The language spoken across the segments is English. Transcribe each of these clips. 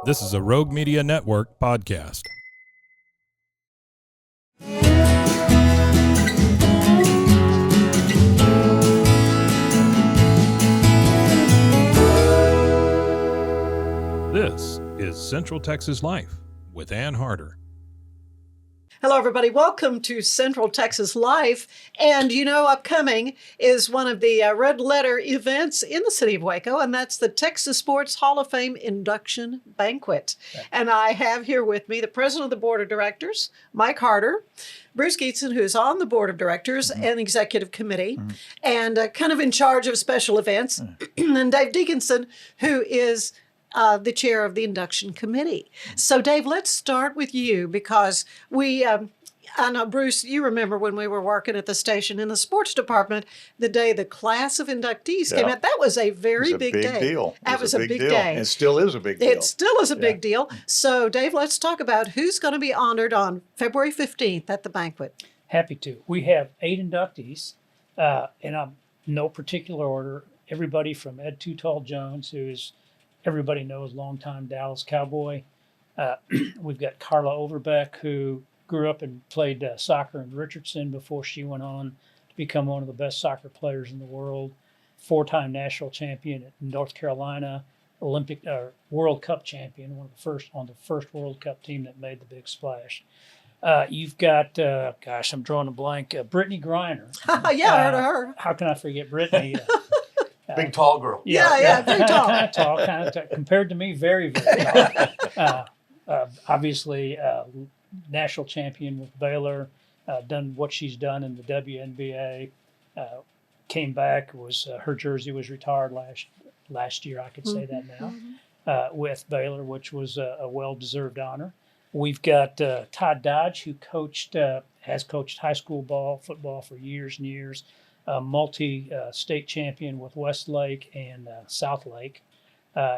This is a Rogue Media Network podcast. This is Central Texas Life with Ann Harder. Hello, everybody. Welcome to Central Texas Life. And upcoming is one of the red letter events in the city of Waco, and that's the Texas Sports Hall of Fame Induction Banquet. And I have here with me the president of the board of directors, Mike Harder, Bruce Geitzen, who is on the board of directors and executive committee, and kind of in charge of special events, and Dave Deaconson, who is the chair of the induction committee. So, Dave, let's start with you because I know, Bruce, you remember when we were working at the station in the sports department, the day the class of inductees came out. That was a very big day. Deal. That was a big day. It still is a big deal. It still is a big deal. So, Dave, let's talk about who's going to be honored on February 15th at the banquet. Happy to. We have 8 inductees, in no particular order. Everybody from Ed Too Tall Jones, who is everybody knows, longtime Dallas Cowboy. We've got Carla Overbeck, who grew up and played soccer in Richardson before she went on to become one of the best soccer players in the world. 4-time national champion in North Carolina, Olympic World Cup champion, on the first World Cup team that made the big splash. You've got, I'm drawing a blank, Brittany Griner. Yeah, I heard of her. How can I forget Brittany? Big tall girl. Yeah, big tall. Kind of tall. Compared to me, very, very tall. Obviously, national champion with Baylor, done what she's done in the WNBA, came back, her jersey was retired last year, I could say that now, with Baylor, which was a well-deserved honor. We've got Todd Dodge, who has coached high school football for years and years. Multi-state champion with Westlake and Southlake.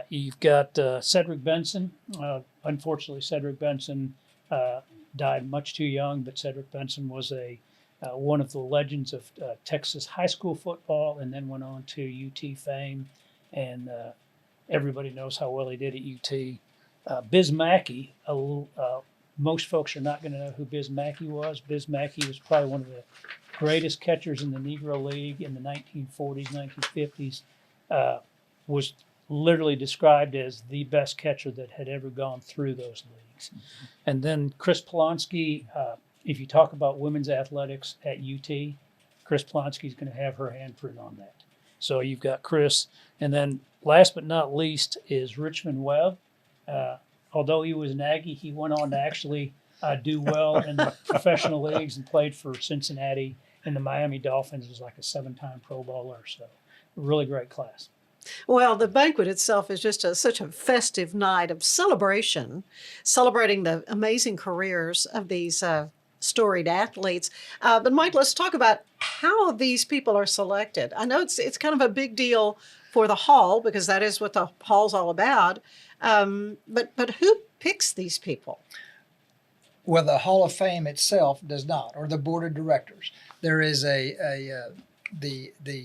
You've got Cedric Benson. Unfortunately, Cedric Benson died much too young, but Cedric Benson was one of the legends of Texas high school football and then went on to UT fame, and everybody knows how well he did at UT. Biz Mackey, most folks are not going to know who Biz Mackey was. Biz Mackey was probably one of the greatest catchers in the Negro League in the 1940s, 1950s, was literally described as the best catcher that had ever gone through those leagues. And then Chris Polonsky, if you talk about women's athletics at UT, Chris Polonsky is going to have her handprint on that. So you've got Chris. And then last but not least is Richmond Webb. Although he was an Aggie, he went on to actually do well in the professional leagues and played for Cincinnati and the Miami Dolphins. Was like a 7-time Pro Bowler. So really great class. Well, the banquet itself is just such a festive night of celebration, celebrating the amazing careers of these storied athletes. But Mike, let's talk about how these people are selected. I know it's kind of a big deal for the hall because that is what the hall's all about. But who picks these people? Well, the Hall of Fame itself does not, or the board of directors. There is the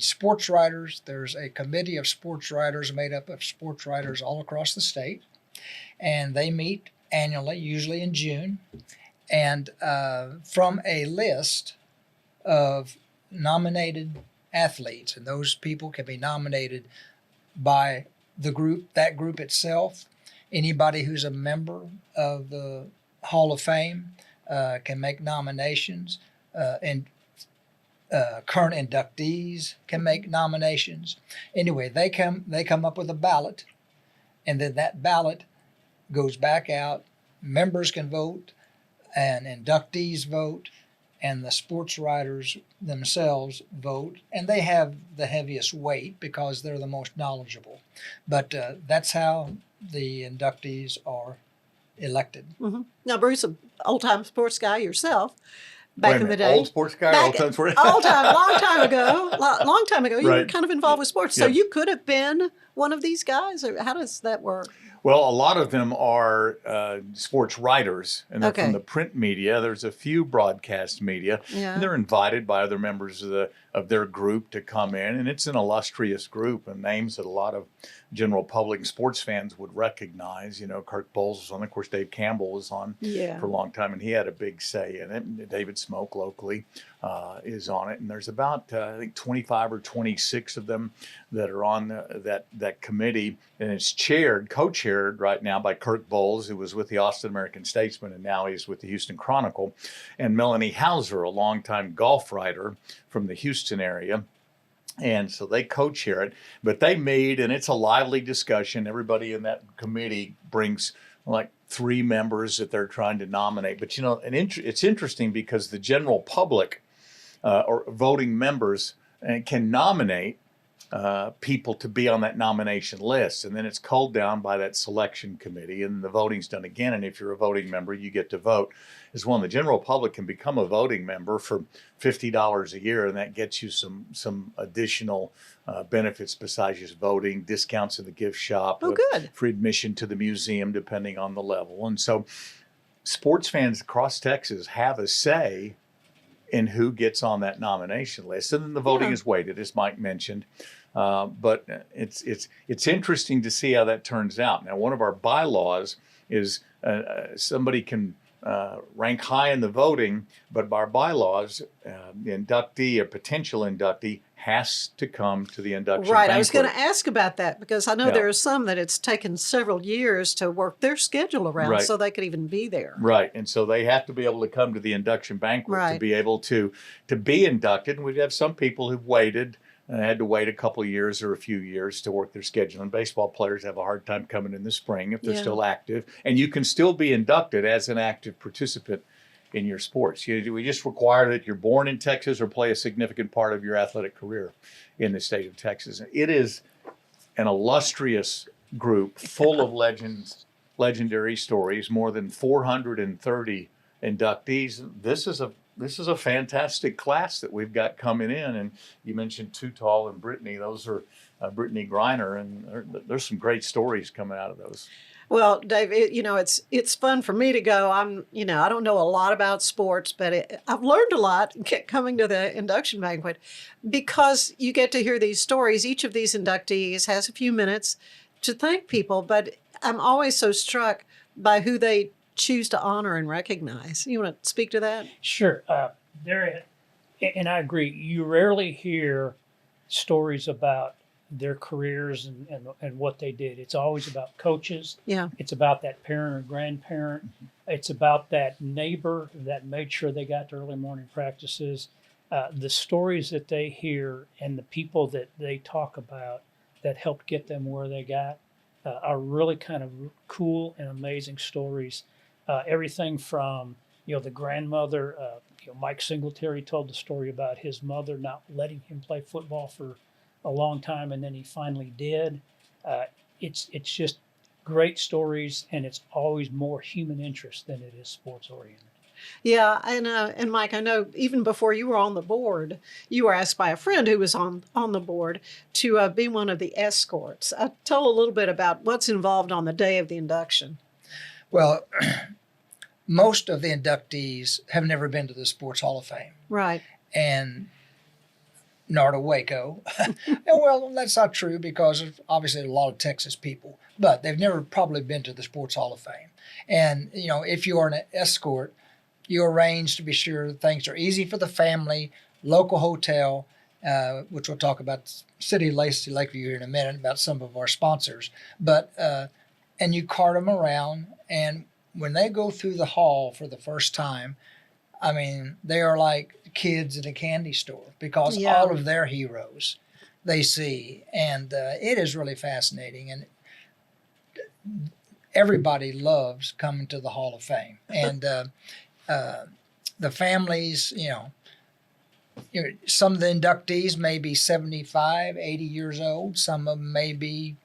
sports writers. There's a committee of sports writers made up of sports writers all across the state, and they meet annually, usually in June, and from a list of nominated athletes, and those people can be nominated by that group itself. Anybody who's a member of the Hall of Fame can make nominations, and current inductees can make nominations. Anyway, they come up with a ballot, and then that ballot goes back out. Members can vote, and inductees vote, and the sports writers themselves vote, and they have the heaviest weight because they're the most knowledgeable. But that's how the inductees are elected. Mm-hmm. Now, Bruce, an old-time sports guy yourself, back in the day. Old sports guy, old-time sports long time ago, you were kind of involved with sports. So you could have been one of these guys, or how does that work? Well, a lot of them are sports writers, and they're from the print media. There's a few broadcast media. Yeah. And they're invited by other members of of their group to come in, and it's an illustrious group and names that a lot of general public and sports fans would recognize. You know, Kirk Bowles was on, of course, Dave Campbell was on Yeah. for a long time, and he had a big say in it. David Smoke locally is on it, and there's about I think 25 or 26 of them that are on that committee, and it's co-chaired right now by Kirk Bowles, who was with the Austin American Statesman, and now he's with the Houston Chronicle, and Melanie Hauser, a longtime golf writer from the Houston area. And so they co-chair it, but they meet, and it's a lively discussion. Everybody in that committee brings like 3 members that they're trying to nominate. But, you know, it's interesting because the general public or voting members can nominate people to be on that nomination list. And then it's culled down by that selection committee, and the voting's done again. And if you're a voting member, you get to vote as well. The general public can become a voting member for $50 a year, and that gets you some additional benefits besides just voting, discounts in the gift shop, Oh, good. free admission to the museum, depending on the level. And so sports fans across Texas have a say in who gets on that nomination list. And then the voting is weighted, as Mike mentioned. But it's interesting to see how that turns out. Now, one of our bylaws is somebody can rank high in the voting, but by our bylaws, the inductee or potential inductee has to come to the induction Right. banquet. I was going to ask about that because I know Yeah. there are some that it's taken several years to work their schedule around Right. so they could even be there. Right, and so they have to be able to come to the induction banquet to Right. be able to be inducted. And we have some people who've waited, had to wait a couple of years or a few years to work their schedule. And baseball players have a hard time coming in the spring if they're Yeah. still active. And you can still be inducted as an active participant in your sports. We just require that you're born in Texas or play a significant part of your athletic career in the state of Texas. It is an illustrious group full of legendary stories, more than 430 inductees. This is a fantastic class that we've got coming in. And you mentioned Too Tall and Brittany. Those are Brittany Griner, and there's some great stories coming out of those. Well, Dave, it's fun for me to go. I don't know a lot about sports, but I've learned a lot coming to the induction banquet because you get to hear these stories. Each of these inductees has a few minutes to thank people, but I'm always so struck by who they choose to honor and recognize. You want to speak to that? Sure. And I agree. You rarely hear stories about their careers and what they did. It's always about coaches. Yeah. It's about that parent or grandparent. It's about that neighbor that made sure they got to early morning practices. The stories that they hear and the people that they talk about that helped get them where they got are really kind of cool and amazing stories. Everything from, the grandmother, Mike Singletary told the story about his mother not letting him play football for a long time, and then he finally did. It's just great stories, and it's always more human interest than it is sports oriented. Yeah, and Mike, I know even before you were on the board, you were asked by a friend who was on the board to be one of the escorts. Tell a little bit about what's involved on the day of the induction. Well, most of the inductees have never been to the Sports Hall of Fame, Right. and nor to Waco. And well, that's not true because there's obviously a lot of Texas people, but they've never probably been to the Sports Hall of Fame. And, if you are an escort, you arrange to be sure that things are easy for the family, local hotel, which we'll talk about City of Lacey Lakeview here in a minute about some of our sponsors. But, and you cart them around, and when they go through the hall for the first time, I mean, they are like kids in a candy store because Yeah. all of their heroes they see. And it is really fascinating. And everybody loves coming to the Hall of Fame. And the families, some of the inductees may be 75, 80 years old. Some of them may be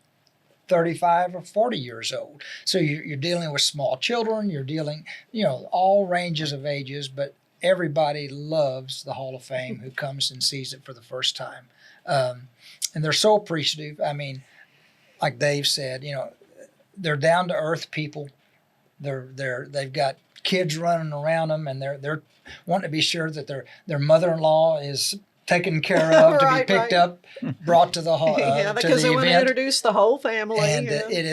35 or 40 years old. So you're dealing with small children. You're dealing, all ranges of ages, but everybody loves the Hall of Fame who comes and sees it for the first time. And they're so appreciative. I mean, like Dave said, they're down to earth people. They've got kids running around them, and they're wanting to be sure that their mother-in-law is taken care of, to Right, be picked right. up, brought to the Yeah, to because they the want to event. introduce the whole family. And you know. it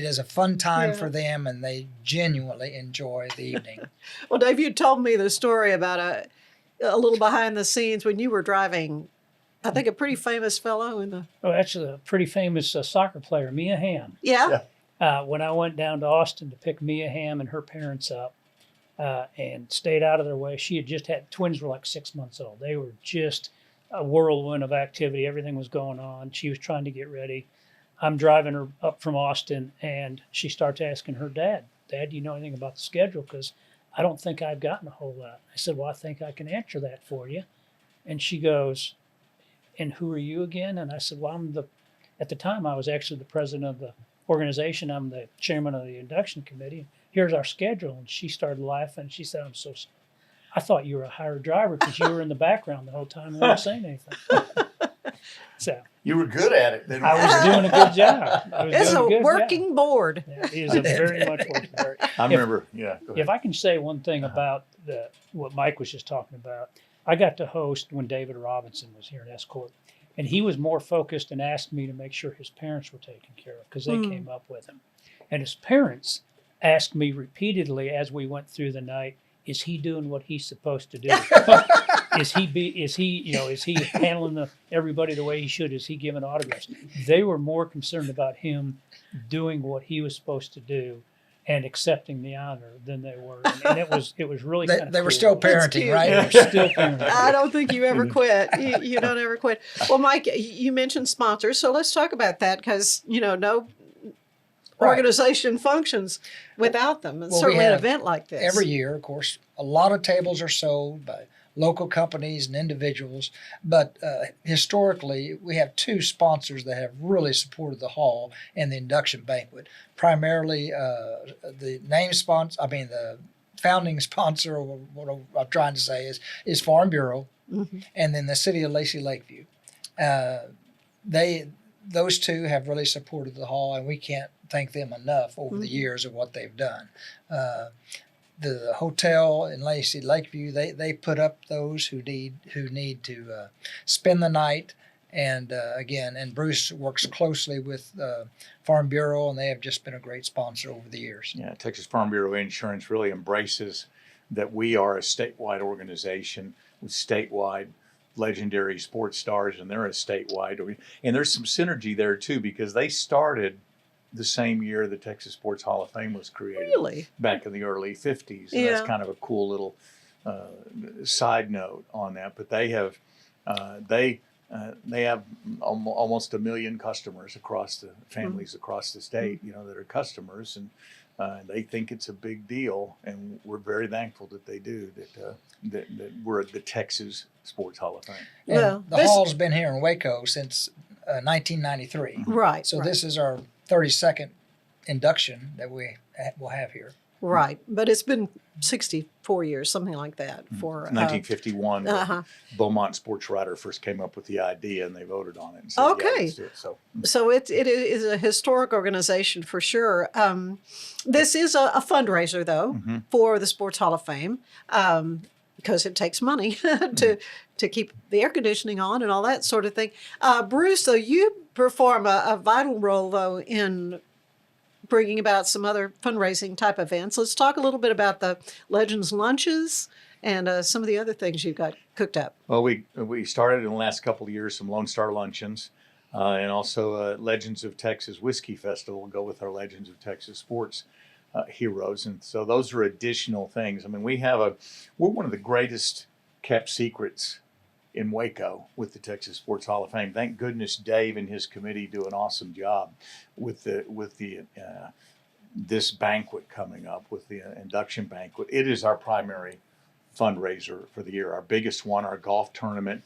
is a fun time Yeah. for them, and they genuinely enjoy the evening. Well, Dave, you told me the story about a little behind the scenes when you were driving. I think a pretty famous fellow in the Oh, actually, a pretty famous soccer player, Mia Hamm. yeah. Yeah. When I went down to Austin to pick Mia Hamm and her parents up, and stayed out of their way, she had just had twins were like 6 months old. They were just a whirlwind of activity. Everything was going on. She was trying to get ready. I'm driving her up from Austin, and she starts asking her dad, "Dad, do you know anything about the schedule? Because I don't think I've gotten a whole lot." I said, "Well, I think I can answer that for you." And she goes, "And who are you again?" And I said, "Well, at the time, I was actually the president of the organization. I'm the chairman of the induction committee. Here's our schedule." And she started laughing. She said, I thought you were a hired driver because you were in the background the whole time and weren't saying anything." So You were good at it. Then. I was doing a good job. I was It's doing a good job. working board. Yeah, it is a very much working board. I remember. Yeah. Go ahead. If I can say one thing about what Mike was just talking about, I got to host when David Robinson was here in Escort, and he was more focused and asked me to make sure his parents were taken care of because they came up with him. And his parents asked me repeatedly as we went through the night, "Is he doing what he's supposed to do? Is he handling everybody the way he should? Is he giving autographs?" They were more concerned about him doing what he was supposed to do and accepting the honor than they were. And it was really kind of They were cool. still That's parenting, cute. right? They were still parenting. I don't think you ever quit. You don't ever quit. Well, Mike, you mentioned sponsors, so let's talk about that because no Right. organization functions without them. And Well, we certainly an have event like this. Every year, of course, a lot of tables are sold by local companies and individuals, but historically, we have two sponsors that have really supported the hall and the induction banquet. Primarily, the the founding sponsor, or what I'm trying to say is Farm Bureau, and then the city of Lacey Lakeview. Those two have really supported the hall, and we can't thank them enough over the years of what they've done. The hotel in Lacey Lakeview, they put up those who need to spend the night, and and Bruce works closely with Farm Bureau, and they have just been a great sponsor over the years. Yeah, Texas Farm Bureau Insurance really embraces that we are a statewide organization with statewide legendary sports stars, and they're a statewide. And there's some synergy there too because they started the same year the Texas Sports Hall of Fame was created. Really? Back in the early 50s. And Yeah. that's kind of a cool little side note on that. But they have almost 1 million customers across the families across the state, that are customers, and they think it's a big deal, and we're very thankful that they do. That we're at the Texas Sports Hall of Fame. And Well, the this- hall's been here in Waco since 1993. Right. So right. this is our 32nd induction that we will have here. Right. But it's been 64 years, something like that, for 1951, Beaumont Sports Writer first came up with the idea, and they voted on it. And said, "Yeah, Okay. let's do it." So it is a historic organization for sure. This is a fundraiser, though, for the Sports Hall of Fame, because it takes money to keep the air conditioning on and all that sort of thing. Bruce, though, you perform a vital role, though, in bringing about some other fundraising type events. Let's talk a little bit about the Legends Lunches and some of the other things you've got cooked up. Well, we started in the last couple of years some Lone Star Luncheons, and also Legends of Texas Whiskey Festival will go with our Legends of Texas Sports heroes, and so those are additional things. I mean, we're one of the greatest kept secrets in Waco with the Texas Sports Hall of Fame. Thank goodness Dave and his committee do an awesome job with this banquet coming up, with the induction banquet. It is our primary fundraiser for the year. Our biggest one, our golf tournament,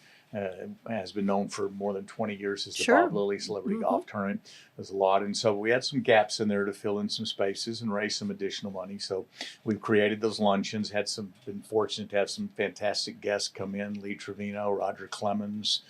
has been known for more than 20 years as the Sure. Bob Lilly Celebrity Golf Tournament. There's a lot, and so we had some gaps in there to fill in some spaces and raise some additional money. So we've created those luncheons. Been fortunate to have some fantastic guests come in: Lee Trevino, Roger Clemens,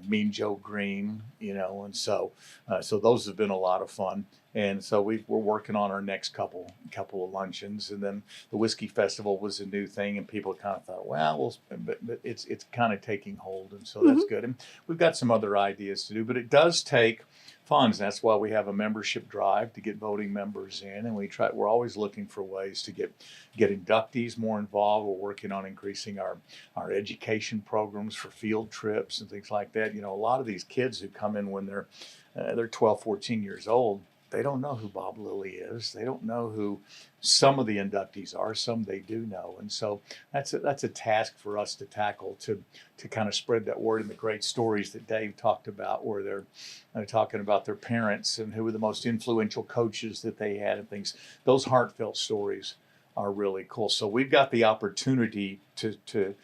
Mean Joe Green, and so those have been a lot of fun. And so we're working on our next couple of luncheons, and then the whiskey festival was a new thing, and people kind of thought, well, but it's kind of taking hold, and so that's good. And we've got some other ideas to do, but it does take funds. That's why we have a membership drive to get voting members in, and we're always looking for ways to get inductees more involved. We're working on increasing our education programs for field trips and things like that. A lot of these kids who come in when they're 12, 14 years old, they don't know who Bob Lilly is. They don't know who some of the inductees are. Some they do know, and so that's a task for us to tackle to kind of spread that word, and the great stories that Dave talked about, where they're talking about their parents and who were the most influential coaches that they had and things. Those heartfelt stories are really cool. So we've got the opportunity to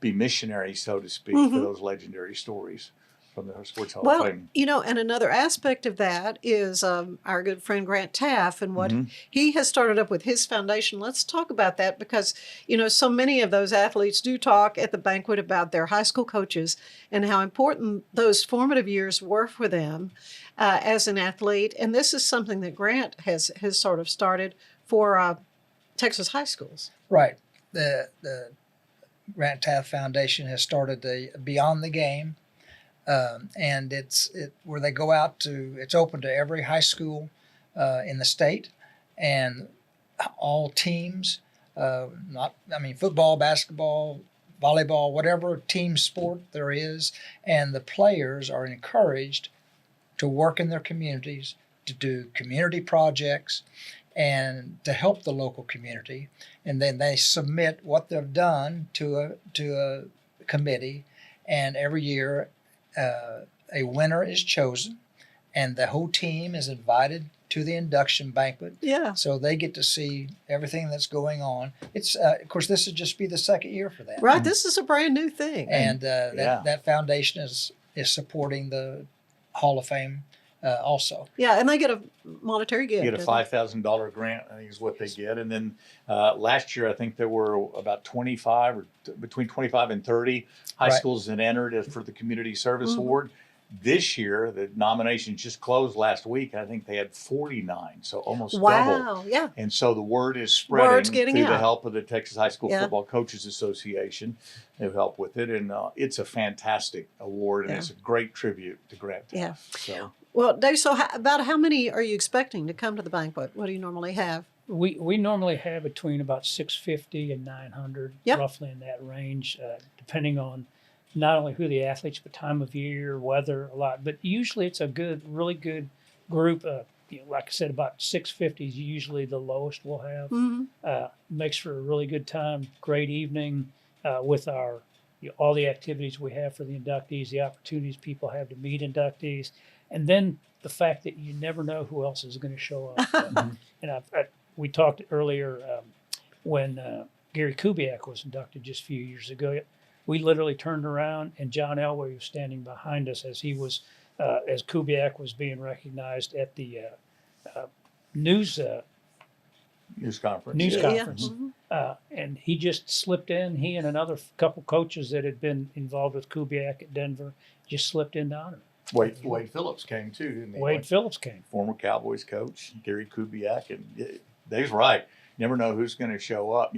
be missionary, so to speak, for those legendary stories from the Sports Hall of Fame. And another aspect of that is our good friend Grant Taff and what he has started up with his foundation. Let's talk about that because, so many of those athletes do talk at the banquet about their high school coaches and how important those formative years were for them as an athlete. And this is something that Grant has sort of started for Texas high schools. Right. The Grant Taft Foundation has started the Beyond the Game. And it's where they go out it's open to every high school in the state and all teams, football, basketball, volleyball, whatever team sport there is. And the players are encouraged to work in their communities, to do community projects and to help the local community. And then they submit what they've done to a committee, and every year a winner is chosen, and the whole team is invited to the induction banquet. Yeah. So they get to see everything that's going on. It's of course this would just be the second year for that. Right. This is a brand new thing. And that foundation is supporting the Hall of Fame also. Yeah, and they get a monetary gift. You get a $5,000 grant, I think is what they get. And then last year, I think there were about 25 or between 25 and 30 high schools that entered for the Community Service Award. This year, the nominations just closed last week. I think they had 49, so almost double. Wow, yeah. And so the word is spreading Word's getting through out. the help of the Texas High School Football Coaches Association. They've helped with it, and it's a fantastic award, and it's a great tribute to Grant Taft. Yeah. So. Well, Dave, so about how many are you expecting to come to the banquet? What do you normally have? We normally have between about 650 and 900, roughly in that range, depending on not only who the athletes, but time of year, weather, a lot. But usually it's a really good group. Like I said, about 650 is usually the lowest we'll have. Makes for a really good time, great evening with our all the activities we have for the inductees, the opportunities people have to meet inductees, and then the fact that you never know who else is going to show up. And we talked earlier when Gary Kubiak was inducted just a few years ago. We literally turned around and John Elway was standing behind us as he was, as Kubiak was being recognized at the news conference. And he just slipped in. He and another couple coaches that had been involved with Kubiak at Denver just slipped in to honor him. Wade Phillips came too, didn't he? Wade Phillips came. Former Cowboys coach, Gary Kubiak. And Dave's right. You never know who's going to show up.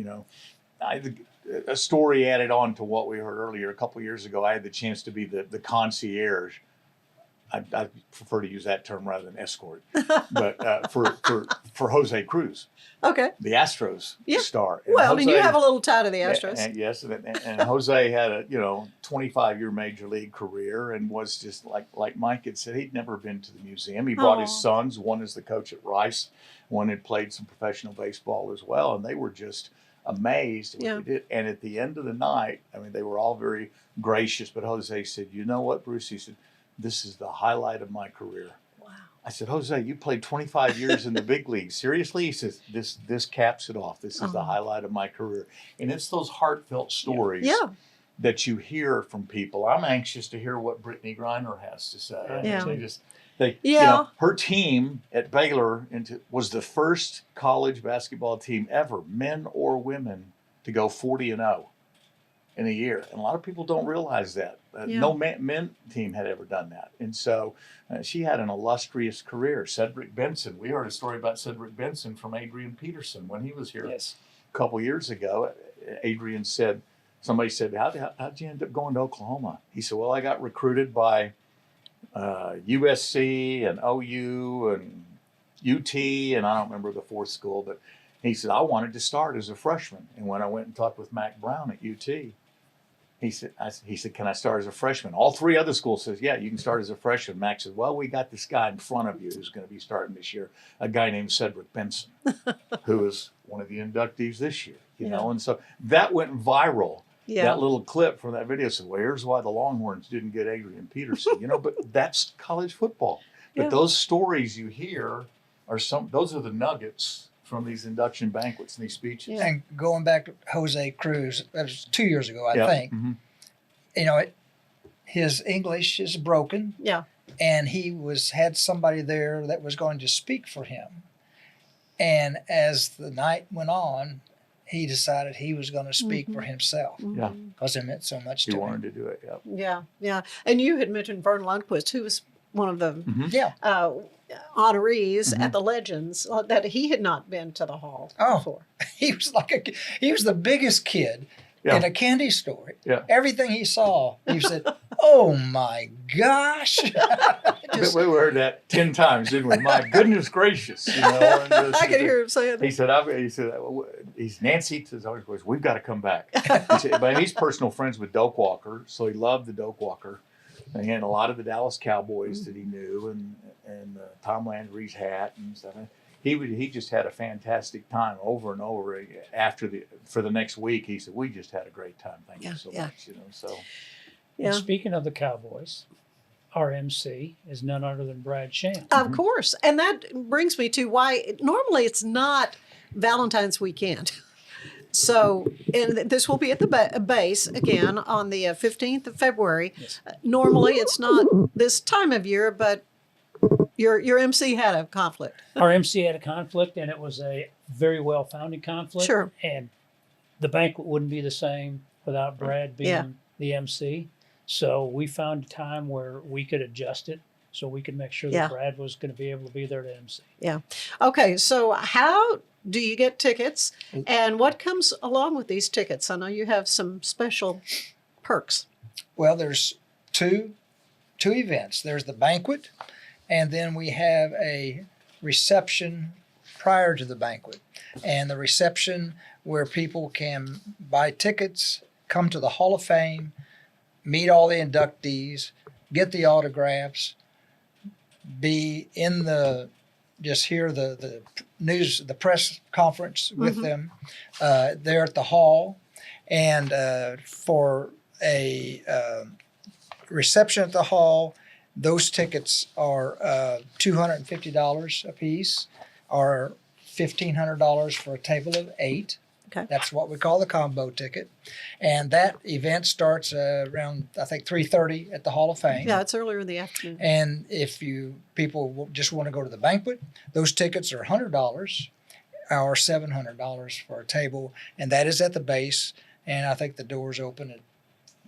A story added on to what we heard earlier. A couple of years ago, I had the chance to be the concierge. I prefer to use that term rather than escort. But for Jose Cruz. Okay. The Astros star. And Jose, you have a little tie to the Astros. Yes, and Jose had a 25-year major league career and was just like Mike had said, he'd never been to the museum. He brought his sons. One is the coach at Rice. One had played some professional baseball as well, and they were just amazed at what they did. And at the end of the night, they were all very gracious, but Jose said, "You know what, Bruce?" He said, "This is the highlight of my career." Wow. I said, "Jose, you played 25 years in the big leagues. Seriously?" He says, "This caps it off. This is the highlight of my career." And it's those heartfelt stories that you hear from people. I'm anxious to hear what Brittany Griner has to say. Her team at Baylor was the first college basketball team ever, men or women, to go 40-0. in a year. And a lot of people don't realize that. Yeah. No men team had ever done that. And so she had an illustrious career. Cedric Benson, we heard a story about Cedric Benson from Adrian Peterson when he was here Yes. a couple years ago. Adrian said, somebody said, how'd you end up going to Oklahoma? He said, well, I got recruited by USC and OU and UT, and I don't remember the fourth school, but he said, I wanted to start as a freshman. And when I went and talked with Mac Brown at UT, he said, can I start as a freshman? All three other schools says, yeah, you can start as a freshman. Mac said, well, we got this guy in front of you who's going to be starting this year, a guy named Cedric Benson, who is one of the inductees this year, you know? And so that went viral. Yeah. That little clip from that video said, well, here's why the Longhorns didn't get Adrian Peterson, you know, but that's college football. But Yeah. those stories you hear those are the nuggets from these induction banquets and these speeches. Yeah. And going back to Jose Cruz, that was 2 years ago, I Yep. think. Mhm. You know, his English is broken, Yeah. and he had somebody there that was going to speak for him. And as the night went on, he decided he was going to speak for himself Yeah. because it meant so much He to wanted him. to do it. Yep. Yeah. Yeah. And you had mentioned Vern Lundquist, who was one of the Yeah. honorees at the Legends, that he had not been to the hall Oh. before. He was the biggest kid Yeah. in a candy store. Yeah. Everything he saw, he said, "Oh my gosh!" Just- We heard that 10 times, didn't we? My goodness gracious. You know, and I could hear him saying He that. said, he's Nancy to his always voice, we've got to come back. He said, but he's personal friends with Doak Walker, so he loved the Doak Walker. And he had a lot of the Dallas Cowboys that he knew, and Tom Landry's hat and stuff. He just had a fantastic time over and over. For the next week, he said, we just had a great time. Thank you so much. You know, so Yeah. And speaking of the Cowboys, our MC is none other than Brad Sham. Of course. And that brings me to why normally it's not Valentine's weekend. So, and this will be at the base again on the 15th of February. Yes. Normally it's not this time of year, but your MC had a conflict. Our MC had a conflict, and it was a very well-founded conflict. Sure. And the banquet wouldn't be the same without Brad being Yeah. the MC. So we found a time where we could adjust it so we could make sure Yeah. that Brad was going to be able to be there to MC. Okay, so how do you get tickets, and what comes along with these tickets? I know you have some special perks. Well, there's two events. There's the banquet, and then we have a reception prior to the banquet. And the reception where people can buy tickets, come to the Hall of Fame, meet all the inductees, get the autographs, be in just hear the news, the press conference with them there at the hall. And for a reception at the hall, those tickets are $250 a piece, or $1,500 for a table of 8. Okay. That's what we call the combo ticket. And that event starts around, I think, 3:30 at the Hall of Fame. Yeah, it's earlier in the afternoon. And if people just want to go to the banquet, those tickets are $100 or $700 for a table, and that is at the base. And I think the doors open at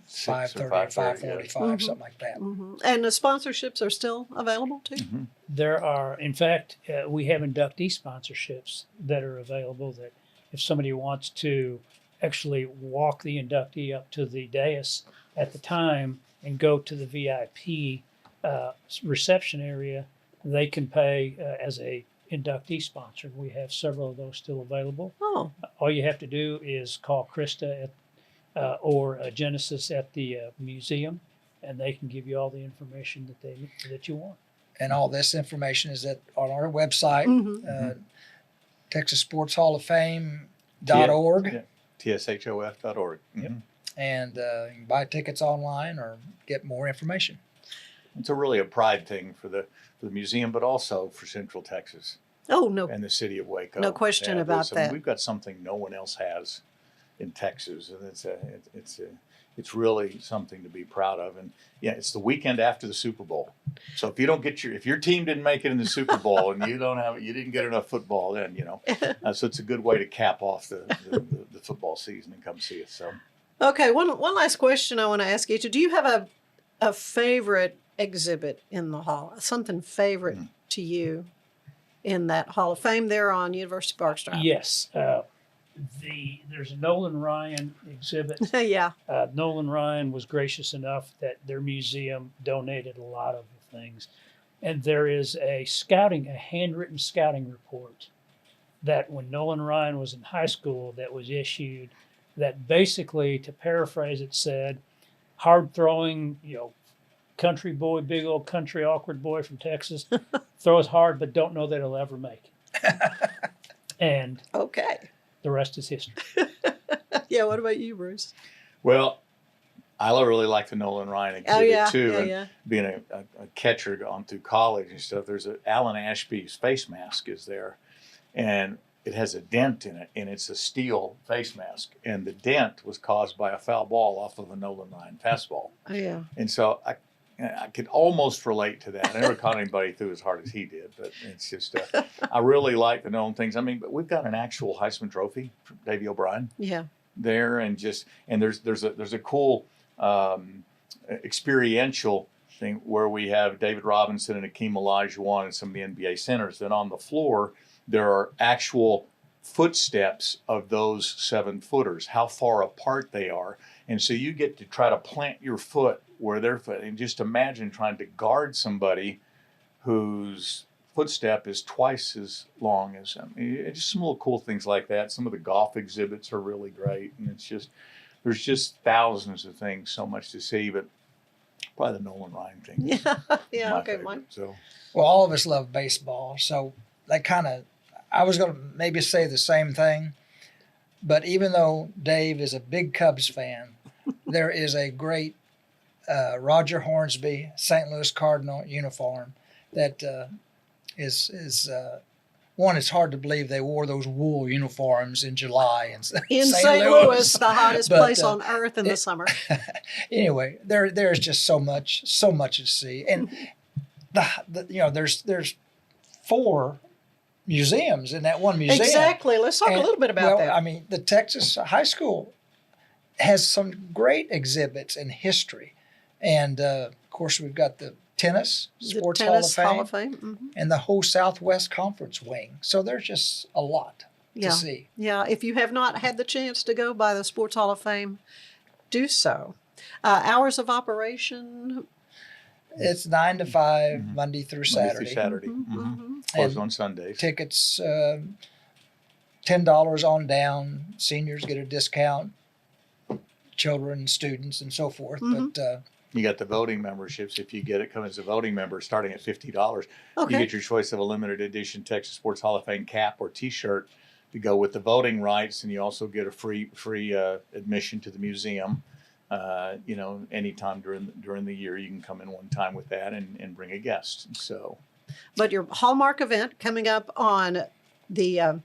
6 or 5:30 or 5:30, 5:45, something like that. And the sponsorships are still available too? There are, in fact, we have inductee sponsorships that are available that if somebody wants to actually walk the inductee up to the dais at the time and go to the VIP reception area, they can pay as a inductee sponsor. We have several of those still available. Oh, All you have to do is call Krista or Genesis at the museum, and they can give you all the information that you want. And all this information is on our website, Texas Sports Hall of Fame.org. Yeah. TSHOF.org. Yep. And you can buy tickets online or get more information. It's really a pride thing for the museum, but also for Central Texas oh no. and the city of Waco. No question about that. We've got something no one else has in Texas, and it's really something to be proud of. And yeah, it's the weekend after the Super Bowl. So if you don't if your team didn't make it in the Super Bowl and you didn't get enough football, then so it's a good way to cap off the football season and come see us. So Okay, one last question I want to ask each. Do you have a favorite exhibit in the hall? Something favorite to you in that Hall of Fame there on University Park Drive? Yes. There's a Nolan Ryan exhibit. Yeah. Nolan Ryan was gracious enough that their museum donated a lot of the things. And there is a handwritten scouting report that when Nolan Ryan was in high school that was issued that basically, to paraphrase it, said, hard throwing, country boy, big old country awkward boy from Texas, throws hard but don't know that he'll ever make it. And Okay. the rest is history. Yeah, what about you, Bruce? Well, I really like the Nolan Ryan exhibit Oh, yeah. too. Yeah, and yeah. being a catcher on through college and stuff, there's Alan Ashby's face mask is there. And it has a dent in it, and it's a steel face mask. And the dent was caused by a foul ball off of a Nolan Ryan fastball. Oh, yeah. And so I could almost relate to that. I never caught anybody through as hard as he did, but it's just, I really like the Nolan things. I mean, but we've got an actual Heisman Trophy from Davey O'Brien Yeah. there, and there's a cool experiential thing where we have David Robinson and Akeem Olajuwon and some of the NBA centers. Then on the floor, there are actual footsteps of those 7-footers, how far apart they are. And so you get to try to plant your foot where their foot, and just imagine trying to guard somebody whose footstep is twice as long as them. Just some little cool things like that. Some of the golf exhibits are really great. And there's just thousands of things, so much to see, but probably the Nolan Ryan thing. Yeah. Yeah. my Okay, favorite. Mike. So Well, all of us love baseball, so I was going to maybe say the same thing, but even though Dave is a big Cubs fan, there is a great Roger Hornsby St. Louis Cardinal uniform that is one. It's hard to believe they wore those wool uniforms in July in St. Louis, the hottest But, place on earth in the summer. Anyway, there's just so much to see, and there's 4 museums in that one museum. Exactly. Let's talk a little bit about that. I mean, the Texas High School has some great exhibits in history, and of course we've got the tennis sports the tennis Hall of Fame, Mhm. and the whole Southwest Conference wing. So there's just a lot Yeah. to see. Yeah. If you have not had the chance to go by the Sports Hall of Fame, do so. Hours of operation. It's 9 to 5 Mhm. Monday through Monday Saturday. through Saturday. Closed on Sundays. Tickets $10 on down. Seniors get a discount. Children, students, and so forth. Mhm. But You got the voting memberships. If you come as a voting member, starting at $50, you Okay. get your choice of a limited edition Texas Sports Hall of Fame cap or T-shirt to go with the voting rights, and you also get a free admission to the museum. Anytime during the year, you can come in one time with that and bring a guest. So, But your hallmark event coming up on the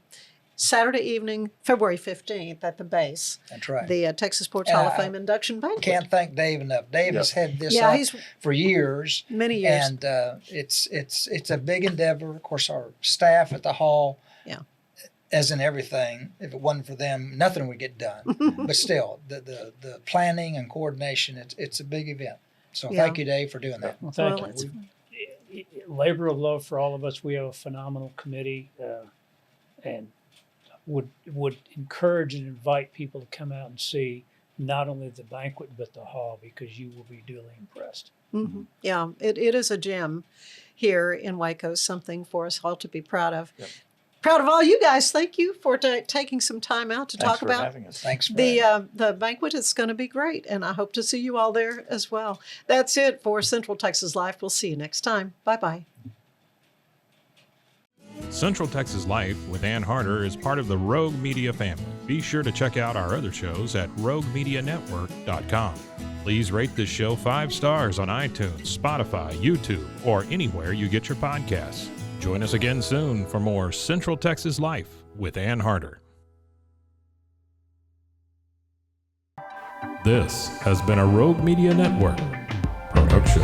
Saturday evening, February 15th at the base, that's right. the Texas Sports And Hall of I Fame Induction Banquet. Can't thank Dave enough. Dave has had this Yeah, up he's for years, many years. and it's a big endeavor. Of course, our staff at the hall, Yeah. as in everything, if it wasn't for them, nothing would get done. But still, the planning and coordination, it's a big event. So Yeah. thank you, Dave, for doing that. Well, thank Well, you. it's- Labor of love for all of us. We have a phenomenal committee, and would encourage and invite people to come out and see not only the banquet but the hall, because you will be duly impressed. Mhm. Yeah, it is a gem here in Waco, something for us all to be proud of. Yep. Proud of all you guys. Thank you for taking some time out to thanks talk for about having us. Thanks, the banquet. Is going to be great, and I hope to see you all there as well. That's it for Central Texas Life. We'll see you next time. Bye-bye. Central Texas Life with Ann Harder is part of the Rogue Media family. Be sure to check out our other shows at roguemedianetwork.com. Please rate this show 5 stars on iTunes, Spotify, YouTube, or anywhere you get your podcasts. Join us again soon for more Central Texas Life with Ann Harder. This has been a Rogue Media Network production.